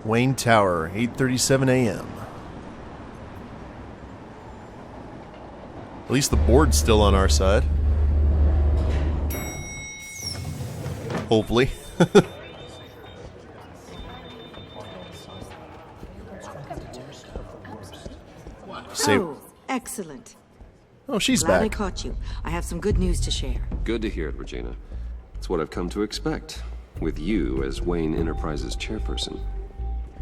Wayne Tower, 8:37 a.m. At least the board's still on our side. Hopefully. Oh, excellent. Oh, she's Glad back. I caught you. I have some good news to share. Good to hear it, Regina. It's what I've come to expect, with you as Wayne Enterprises chairperson.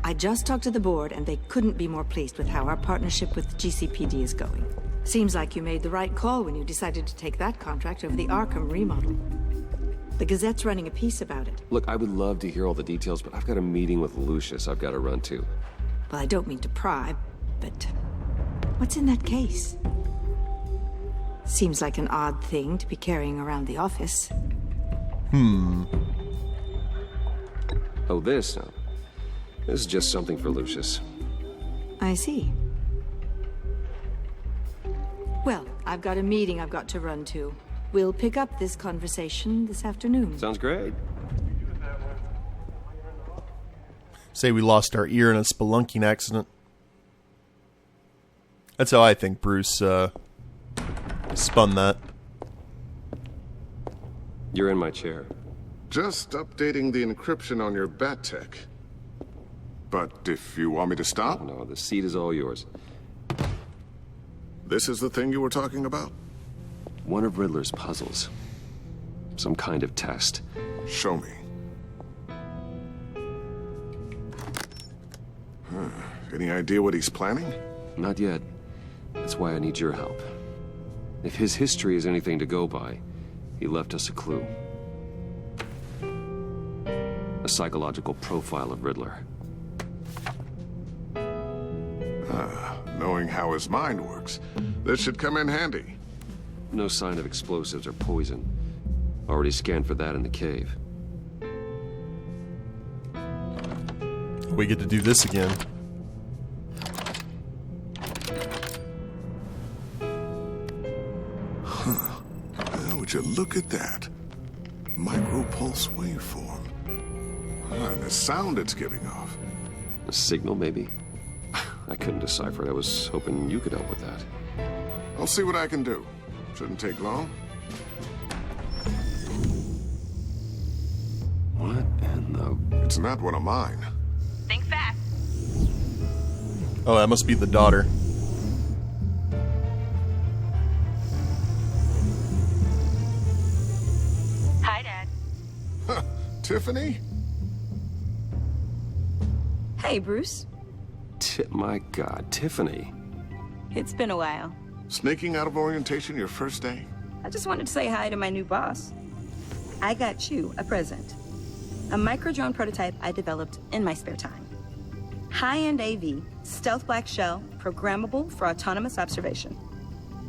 I just talked to the board, and they couldn't be more pleased with how our partnership with GCPD is going. Seems like you made the right call when you decided to take that contract over the Arkham remodel. The Gazette's running a piece about it. Look, I would love to hear all the details, but I've got a meeting with Lucius I've got to run to. Well, I don't mean to pry, but what's in that case? Seems like an odd thing to be carrying around the office. Oh, this? No. This is just something for Lucius. I see. Well, I've got a meeting I've got to run to. We'll pick up this conversation this afternoon. Sounds great. Say we lost our ear in a spelunking accident. That's how I think Bruce spun that. You're in my chair. Just updating the encryption on your bat tech. But if you want me to stop, No, the seat is all yours. this is the thing you were talking about? One of Riddler's puzzles. Some kind of test. Show me. Any idea what he's planning? Not yet. That's why I need your help. If his history is anything to go by, he left us a clue. A psychological profile of Riddler. Knowing how his mind works, this should come in handy. No sign of explosives or poison. Already scanned for that in the cave. We get to do this again. Would you look at that? Micropulse waveform. And the sound it's giving off. A signal, maybe? I couldn't decipher it. I was hoping you could help with that. I'll see what I can do. Shouldn't take long. What in the... It's not one of mine. Think fast. Oh, that must be the daughter. Hi, Dad. Tiffany? Hey, Bruce. My God, Tiffany. It's been a while. Sneaking out of orientation your first day? I just wanted to say hi to my new boss. I got you a present. A micro-drone prototype I developed in my spare time. High-end AV, stealth black shell, programmable for autonomous observation.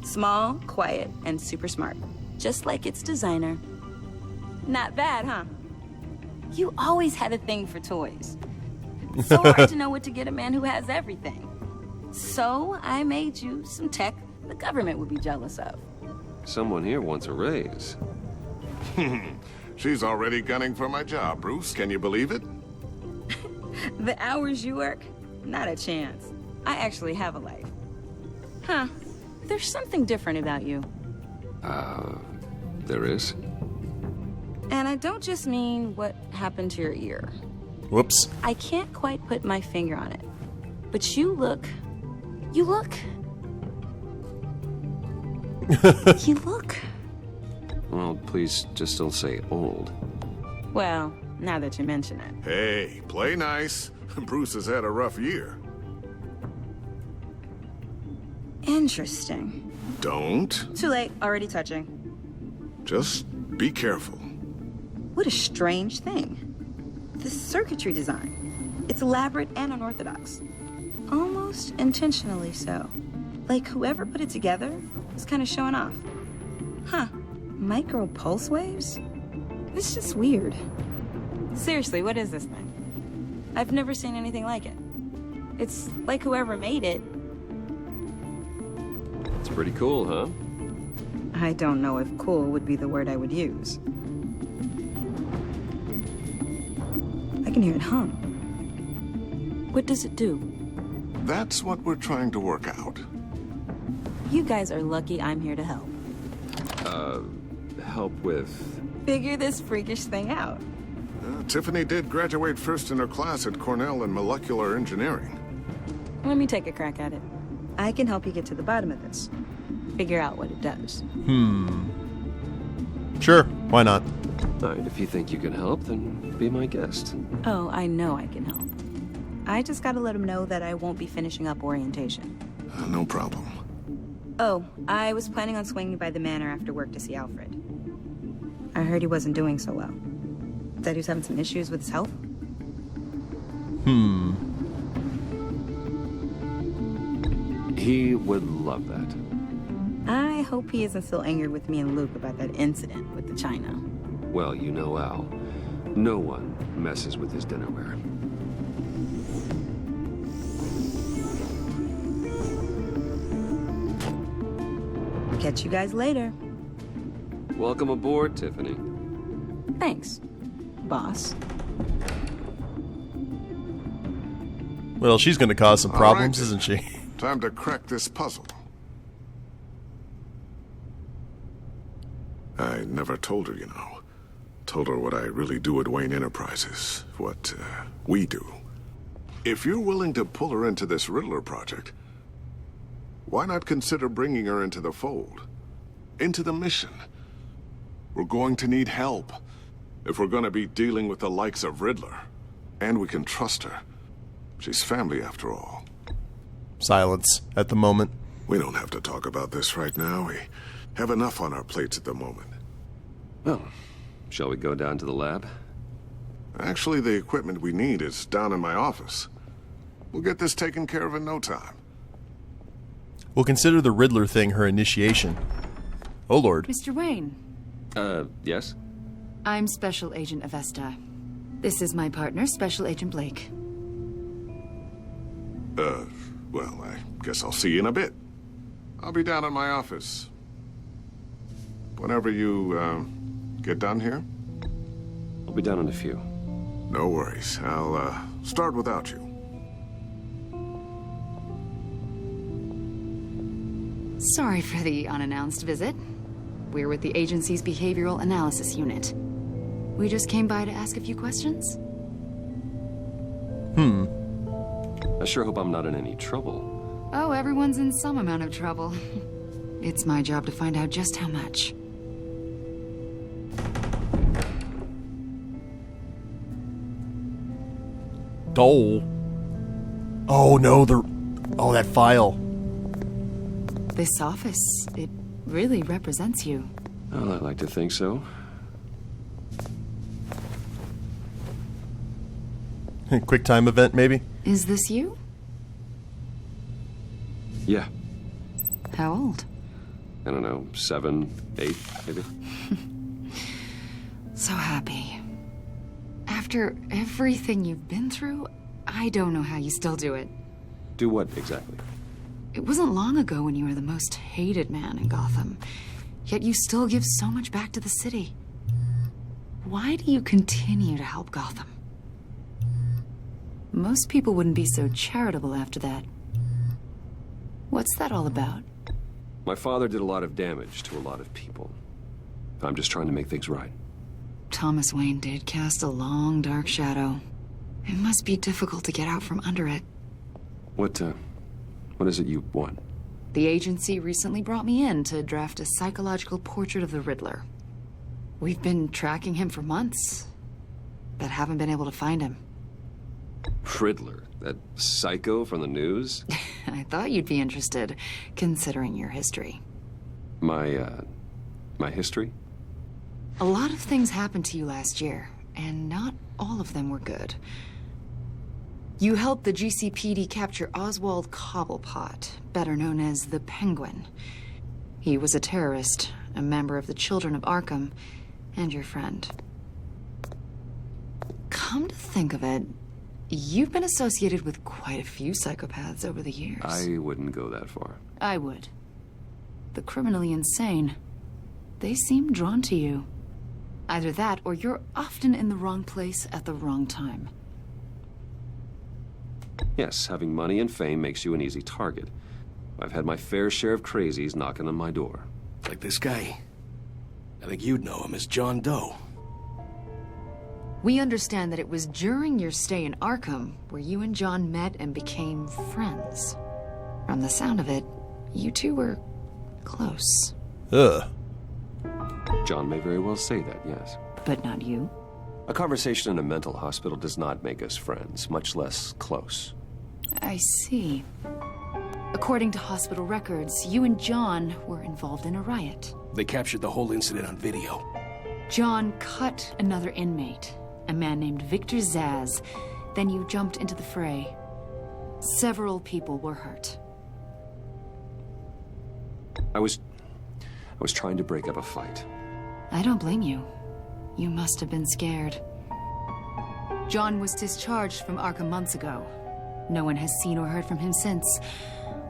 Small, quiet, and super smart. Just like its designer. Not bad, huh? You always had a thing for toys. So hard to know what to get a man who has everything. So I made you some tech the government would be jealous of. Someone here wants a raise. She's already gunning for my job, Bruce. Can you believe it? The hours you work? Not a chance. I actually have a life. Huh. There's something different about you. There is? And I don't just mean what happened to your ear. Whoops. I can't quite put my finger on it. But you look... You look... Well, please just don't say old. Well, now that you mention it. Hey, play nice. Bruce has had a rough year. Interesting. Don't. Too late. Already touching. Just be careful. What a strange thing. The circuitry design. It's elaborate and unorthodox. Almost intentionally so. Like whoever put it together was kind of showing off. Huh. Micro pulse waves? It's just weird. Seriously, what is this thing? I've never seen anything like it. It's like whoever made it. It's pretty cool, huh? I don't know if cool would be the word I would use. I can hear it hum. What does it do? That's what we're trying to work out. You guys are lucky I'm here to help. Help with... Figure this freakish thing out. Tiffany did graduate first in her class at Cornell in molecular engineering. Let me take a crack at it. I can help you get to the bottom of this. Figure out what it does. Sure, why not? All right, if you think you can help, then be my guest. Oh, I know I can help. I just gotta let him know that I won't be finishing up orientation. No problem. Oh, I was planning on swinging by the manor after work to see Alfred. I heard he wasn't doing so well. Said he was having some issues with his health. He would love that. I hope he isn't still angry with me and Luke about that incident with the china. Well, you know Al. No one messes with his dinnerware. Catch you guys later. Welcome aboard, Tiffany. Thanks, boss. Well, she's going to cause some All problems, right. isn't she? Time to crack this puzzle. I never told her, you know. Told her what I really do at Wayne Enterprises. What, we do. If you're willing to pull her into this Riddler project, why not consider bringing her into the fold? Into the mission? We're going to need help if we're going to be dealing with the likes of Riddler. And we can trust her. She's family, after all. Silence at the moment. We don't have to talk about this right now. We have enough on our plates at the moment. Well, shall we go down to the lab? Actually, the equipment we need is down in my office. We'll get this taken care of in no time. We'll consider the Riddler thing her initiation. Oh, Lord. Mr. Wayne, Yes? I'm Special Agent Avesta. This is my partner, Special Agent Blake. Well, I guess I'll see you in a bit. I'll be down in my office. Whenever you, get done here? I'll be down in a few. No worries. I'll, start without you. Sorry for the unannounced visit. We're with the agency's behavioral analysis unit. We just came by to ask a few questions. I sure hope I'm not in any trouble. Oh, everyone's in some amount of trouble. It's my job to find out just how much. Dole. Oh, no, oh, that file. This office, it really represents you. Well, I like to think so. Quick time event, maybe? Is this you? Yeah. How old? I don't know, 7, 8, maybe? So happy. After everything you've been through, I don't know how you still do it. Do what, exactly? It wasn't long ago when you were the most hated man in Gotham, yet you still give so much back to the city. Why do you continue to help Gotham? Most people wouldn't be so charitable after that. What's that all about? My father did a lot of damage to a lot of people. I'm just trying to make things right. Thomas Wayne did cast a long, dark shadow. It must be difficult to get out from under it. What is it you want? The agency recently brought me in to draft a psychological portrait of the Riddler. We've been tracking him for months, but haven't been able to find him. Riddler? That psycho from the news? I thought you'd be interested, considering your history. My history? A lot of things happened to you last year, and not all of them were good. You helped the GCPD capture Oswald Cobblepot, better known as the Penguin. He was a terrorist, a member of the Children of Arkham, and your friend. Come to think of it, you've been associated with quite a few psychopaths over the years. I wouldn't go that far. I would. The criminally insane. They seem drawn to you. Either that, or you're often in the wrong place at the wrong time. Yes, having money and fame makes you an easy target. I've had my fair share of crazies knocking on my door. Like this guy. I think you'd know him as John Doe. We understand that it was during your stay in Arkham where you and John met and became friends. From the sound of it, you two were close. Ugh. John may very well say that, yes. But not you. A conversation in a mental hospital does not make us friends, much less close. I see. According to hospital records, you and John were involved in a riot. They captured the whole incident on video. John cut another inmate, a man named Victor Zaz. Then you jumped into the fray. Several people were hurt. I was trying to break up a fight. I don't blame you. You must have been scared. John was discharged from Arkham months ago. No one has seen or heard from him since.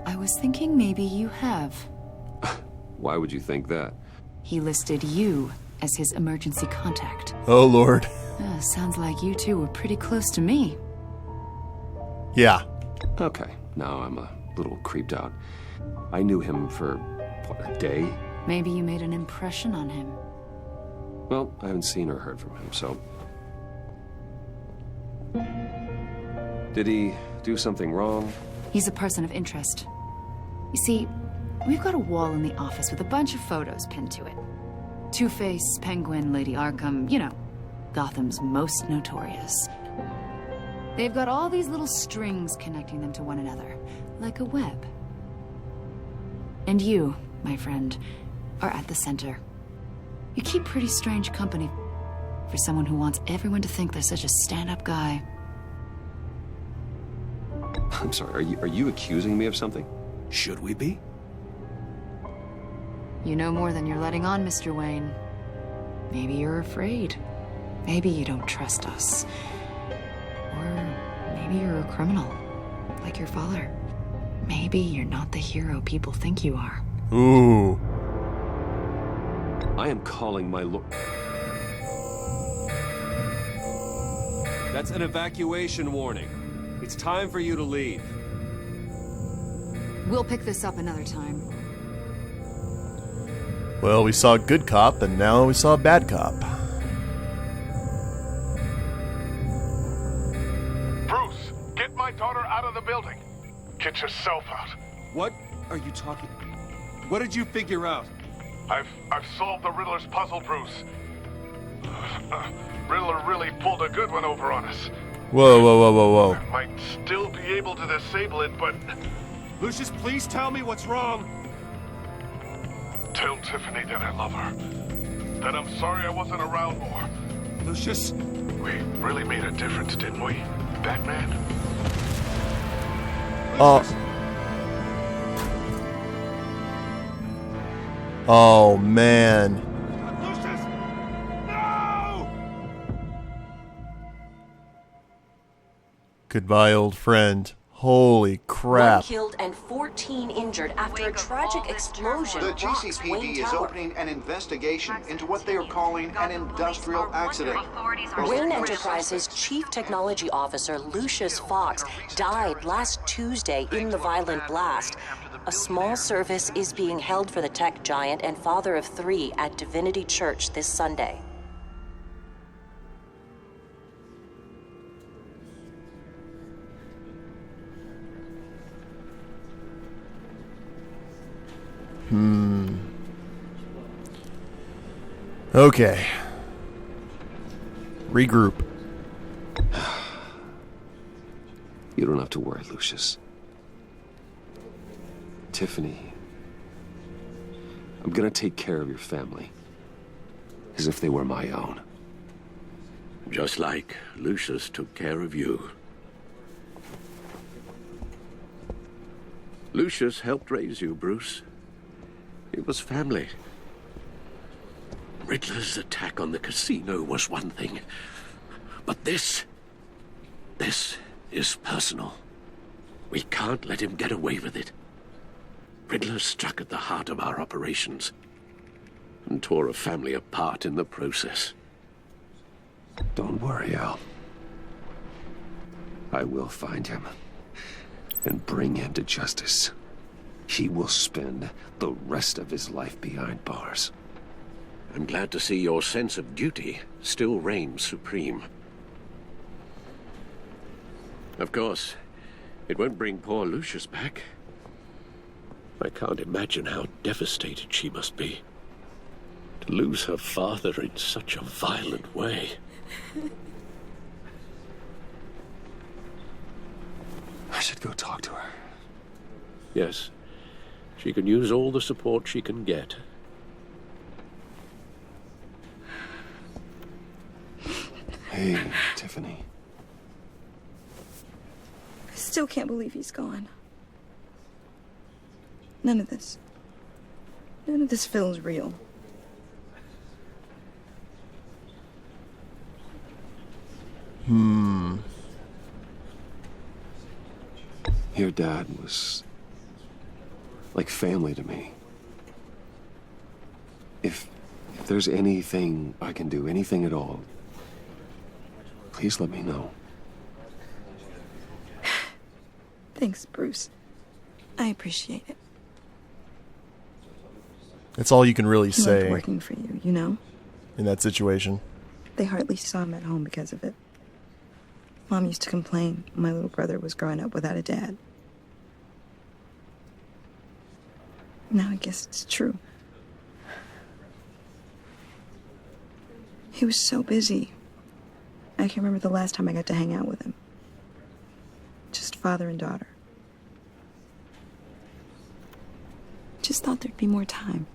I was thinking maybe you have. Why would you think that? He listed you as his emergency contact. Oh, Lord. Sounds like you two were pretty close to me. Yeah. Okay, now I'm a little creeped out. I knew him for, what, a day? Maybe you made an impression on him. Well, I haven't seen or heard from him, so... Did he do something wrong? He's a person of interest. You see, we've got a wall in the office with a bunch of photos pinned to it. Two-Face, Penguin, Lady Arkham, you know, Gotham's most notorious. They've got all these little strings connecting them to one another, like a web. And you, my friend, are at the center. You keep pretty strange company for someone who wants everyone to think they're such a stand-up guy. I'm sorry, are you accusing me of something? Should we be? You know more than you're letting on, Mr. Wayne. Maybe you're afraid. Maybe you don't trust us. Or maybe you're a criminal, like your father. Maybe you're not the hero people think you are. Ooh. I am calling my lord. That's an evacuation warning. It's time for you to leave. We'll pick this up another time. Well, we saw a good cop, and now we saw a bad cop. Bruce, get my daughter out of the building. Get yourself out. What are you talking? What did you figure out? I've solved the Riddler's puzzle, Bruce. Riddler really pulled a good one over on us. Whoa, whoa, whoa, whoa, whoa. Might still be able to disable it, but... Lucius, please tell me what's wrong. Tell Tiffany that I love her. That I'm sorry I wasn't around more. Lucius? We really made a difference, didn't we, Batman? Oh, man. Lucius! No! Goodbye, old friend. Holy crap. 1 killed and 14 injured after a tragic explosion. The rocks GCPD Wayne is Tower. opening an investigation into what they are calling an industrial accident. Wayne Enterprises' Chief Technology Officer Lucius Fox died last Tuesday in the violent blast. A small service is being held for the tech giant and father of 3 at Divinity Church this Sunday. Okay. Regroup. You don't have to worry, Lucius. Tiffany, I'm gonna take care of your family. As if they were my own. Just like Lucius took care of you. Lucius helped raise you, Bruce. It was family. Riddler's attack on the casino was one thing. But this is personal. We can't let him get away with it. Riddler struck at the heart of our operations and tore a family apart in the process. Don't worry, Al. I will find him. and bring him to justice. He will spend the rest of his life behind bars. I'm glad to see your sense of duty still reigns supreme. Of course, it won't bring poor Lucius back. I can't imagine how devastated she must be. To lose her father in such a violent way. I should go talk to her. Yes, she can use all the support she can get. Hey, Tiffany. I still can't believe he's gone. None of this feels real. Your dad was like family to me. If there's anything I can do, anything at all, please let me know. Thanks, Bruce. I appreciate it. It's all you can really He loved say working for you, you know? in that situation. They hardly saw him at home because of it. Mom used to complain my little brother was growing up without a dad. Now I guess it's true. He was so busy. I can't remember the last time I got to hang out with him. Just father and daughter. Just thought there'd be more time.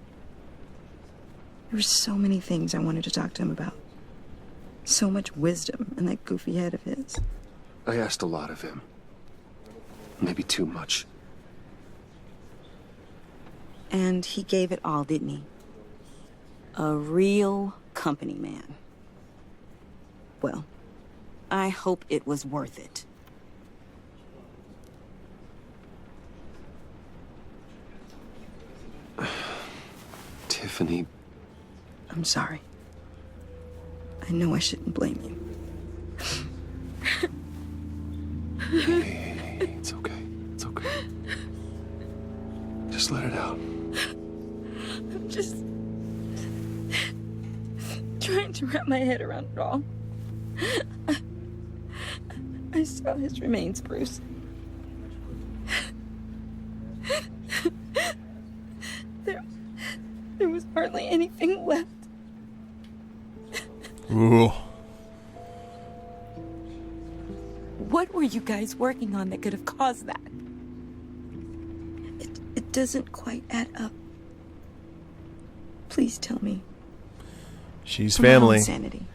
There were so many things I wanted to talk to him about. So much wisdom in that goofy head of his. I asked a lot of him. Maybe too much. And he gave it all, didn't he? A real company man. Well, I hope it was worth it. Tiffany. I'm sorry. I know I shouldn't blame you. Hey, it's okay. It's okay. Just let it out. I'm just trying to wrap my head around it all. I saw his remains, Bruce. There was hardly anything left. Ooh. What were you guys working on that could have caused that? It doesn't quite add up. Please tell me. She's For my own family. sanity.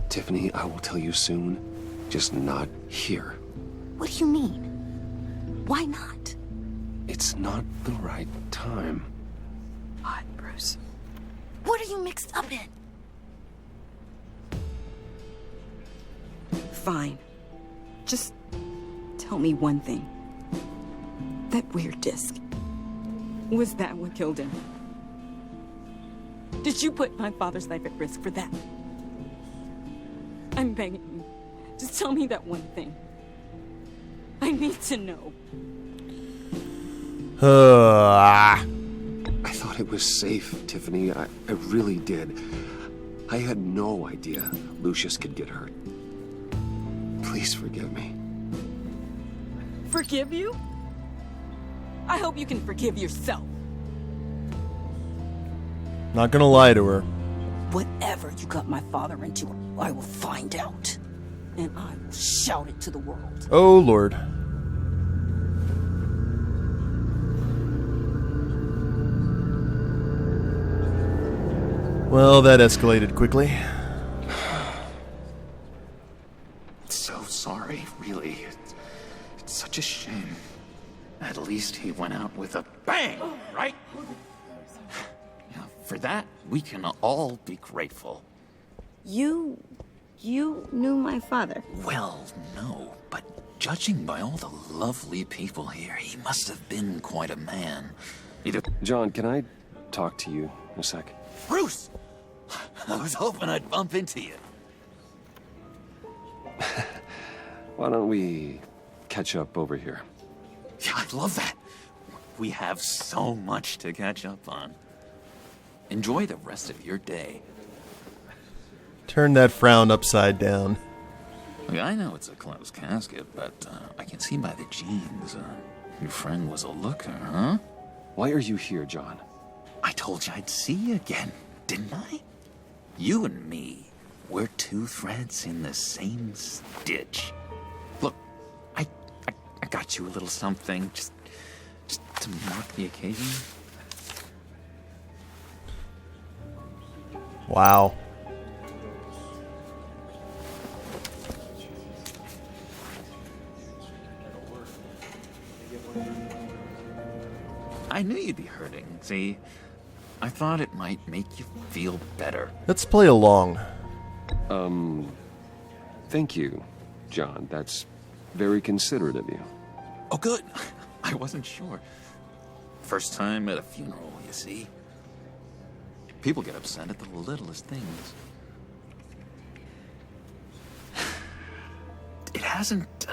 Tiffany, I will tell you soon. Just not here. What do you mean? Why not? It's not the right time. What, Bruce? What are you mixed up in? Fine. Just tell me one thing. That weird disc. Was that what killed him? Did you put my father's life at risk for that? I'm begging you. Just tell me that one thing. I need to know. I thought it was safe, Tiffany. I really did. I had no idea Lucius could get hurt. Please forgive me. Forgive you? I hope you can forgive yourself. Not gonna lie to her. Whatever you got my father into, I will find out. And I will shout it to the world. Oh, Lord. Well, that escalated quickly. So sorry, really. It's such a shame. At least he went out with a bang, right? Yeah, for that, we can all be grateful. You knew my father. Well, no, but judging by all the lovely people here, he must have been quite a man. John, can I talk to you a sec? Bruce! I was hoping I'd bump into you. Why don't we catch up over here. Yeah, I love that. We have so much to catch up on. Enjoy the rest of your day. Turn that frown upside down. Look, I know it's a closed casket, but I can see by the jeans. Your friend was a looker, huh? Why are you here, John? I told you I'd see you again, didn't I? You and me, we're two threads in the same stitch. Look, I got you a little something, just to mark the occasion. Wow. I knew you'd be hurting, see? I thought it might make you feel better. Let's play along. Thank you, John. That's very considerate of you. Oh, good. I wasn't sure. First time at a funeral, you see? People get upset at the littlest things. It hasn't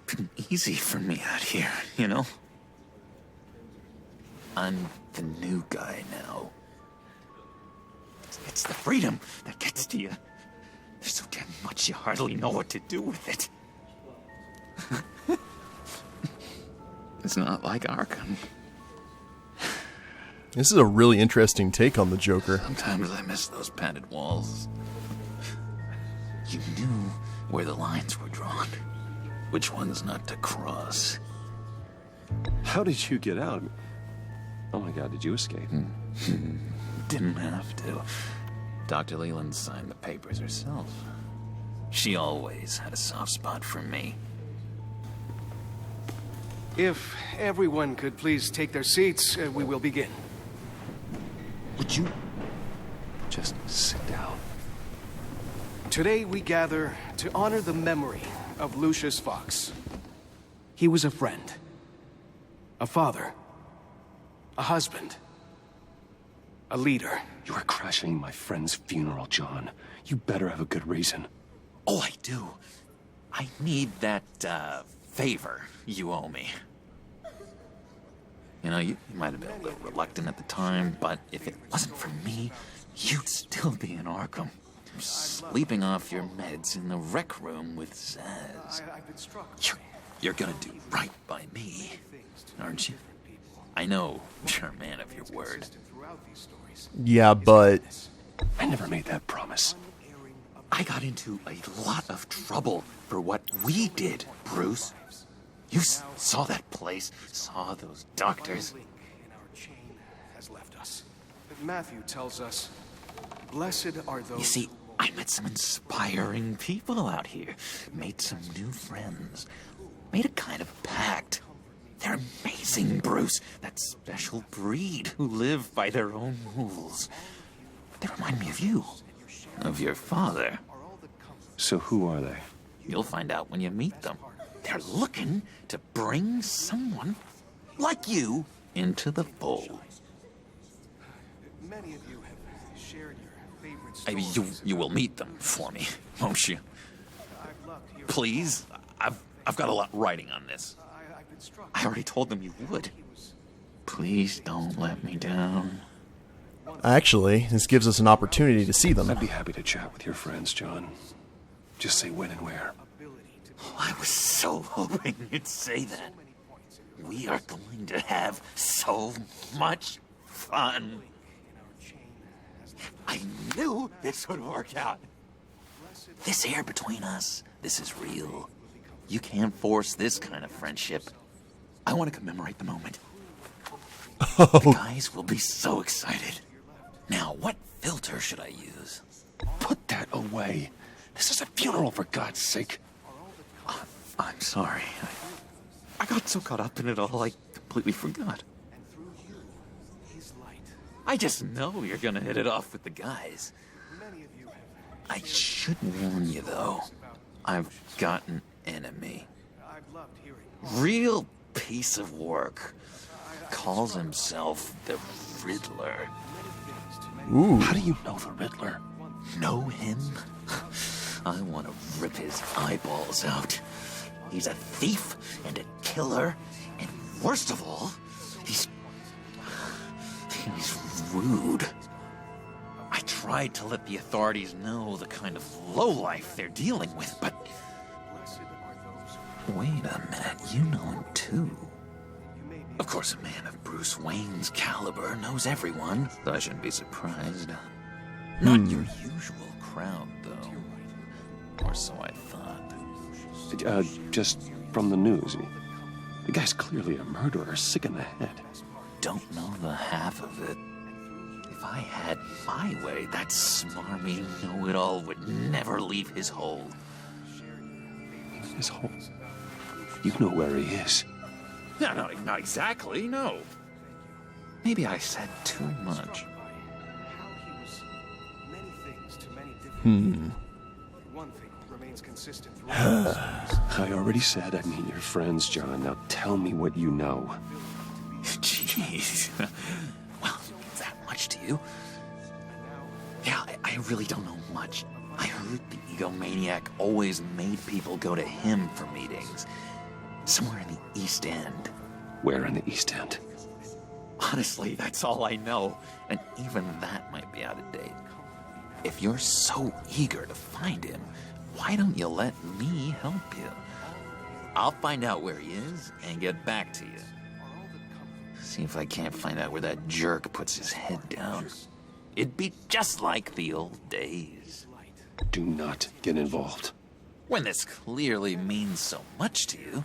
been easy for me out here, you know? I'm the new guy now. It's the freedom that gets to you. There's so damn much you hardly know what to do with it. It's not like Arkham. This is a really interesting take on the Joker. Sometimes I miss those padded walls. You knew where the lines were drawn. Which ones not to cross. How did you get out? Oh my God, did you escape? Didn't have to. Dr. Leland signed the papers herself. She always had a soft spot for me. If everyone could please take their seats, we will begin. Would you just sit down? Today we gather to honor the memory of Lucius Fox. He was a friend, a father, a husband, a leader. You are crashing my friend's funeral, John. You better have a good reason. Oh, I do. I need that, favor you owe me. You know, you might have been a little reluctant at the time, but if it wasn't for me, you'd still be in Arkham. Sleeping off your meds in the rec room with Zaz. You're gonna do right by me, aren't you? I know you're a man of your word. Yeah, but... I never made that promise. I got into a lot of trouble for what we did, Bruce. You saw that place, saw those doctors. Matthew tells us, blessed are those... You see, I met some inspiring people out here. Made some new friends. Made a kind of pact. They're amazing, Bruce. That special breed who live by their own rules. They remind me of you. Of your father. So who are they? You'll find out when you meet them. They're looking to bring someone like you into the fold. Many of you have shared your favorite stories. You will meet them for me, won't you? Please, I've got a lot writing on this. I already told them you would. Please don't let me down. Actually, this gives us an opportunity to see them. I'd be happy to chat with your friends, John. Just say when and where. Oh, I was so hoping you'd say that. We are going to have so much fun. I knew this would work out. This air between us, this is real. You can't force this kind of friendship. I want to commemorate the moment. The guys will be so excited. Now, what filter should I use? Put that away. This is a funeral, for God's sake. I'm sorry. I got so caught up in it all, I completely forgot. I just know you're gonna hit it off with the guys. I should warn you, though. I've got an enemy. Real piece of work. Calls himself the Riddler. Ooh. How do you know the Riddler? Know him? I want to rip his eyeballs out. He's a thief and a killer, and worst of all, he's rude. I tried to let the authorities know the kind of lowlife they're dealing with, but... Wait a minute, you know him too. Of course, a man of Bruce Wayne's caliber knows everyone, so I shouldn't be surprised. Not your usual crowd, though. Or so I thought. Just from the news. The guy's clearly a murderer, sick in the head. Don't know the half of it. If I had my way, that smarmy know-it-all would never leave his hole. His hole? You know where he is. No, not exactly, no. Maybe I said too much. I already said I mean your friends, John. Now tell me what you know. Jeez. Well, is that much to you? Yeah, I really don't know much. I heard the egomaniac always made people go to him for meetings. Somewhere in the East End. Where in the East End? Honestly, that's all I know. And even that might be out of date. If you're so eager to find him, why don't you let me help you? I'll find out where he is and get back to you. See if I can't find out where that jerk puts his head down. It'd be just like the old days. Do not get involved. When this clearly means so much to you.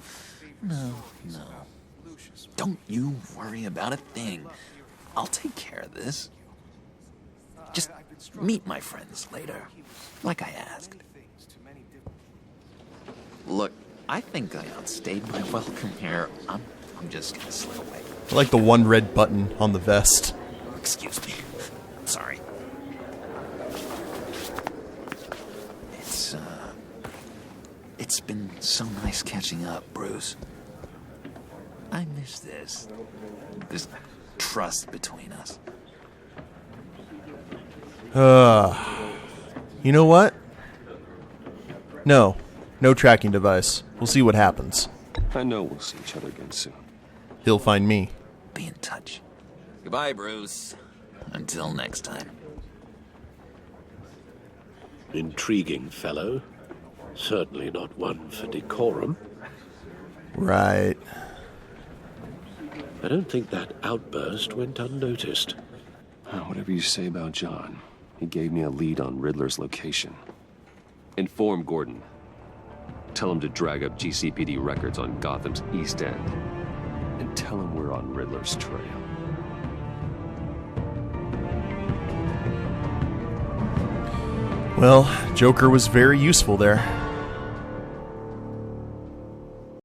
No. Don't you worry about a thing. I'll take care of this. Just meet my friends later, like I asked. Look, I think I outstayed my welcome here. I'm just gonna slip away. I like the one red button on the vest. Excuse me. Sorry. It's been so nice catching up, Bruce. I miss this trust between us. You know what? No tracking device. We'll see what happens. I know we'll see each other again soon. He'll find me. Be in touch. Goodbye, Bruce. Until next time. Intriguing fellow. Certainly not one for decorum. Right. I don't think that outburst went unnoticed. Whatever you say about John, he gave me a lead on Riddler's location. Inform Gordon. Tell him to drag up GCPD records on Gotham's East End. And tell him we're on Riddler's trail. Well, Joker was very useful there.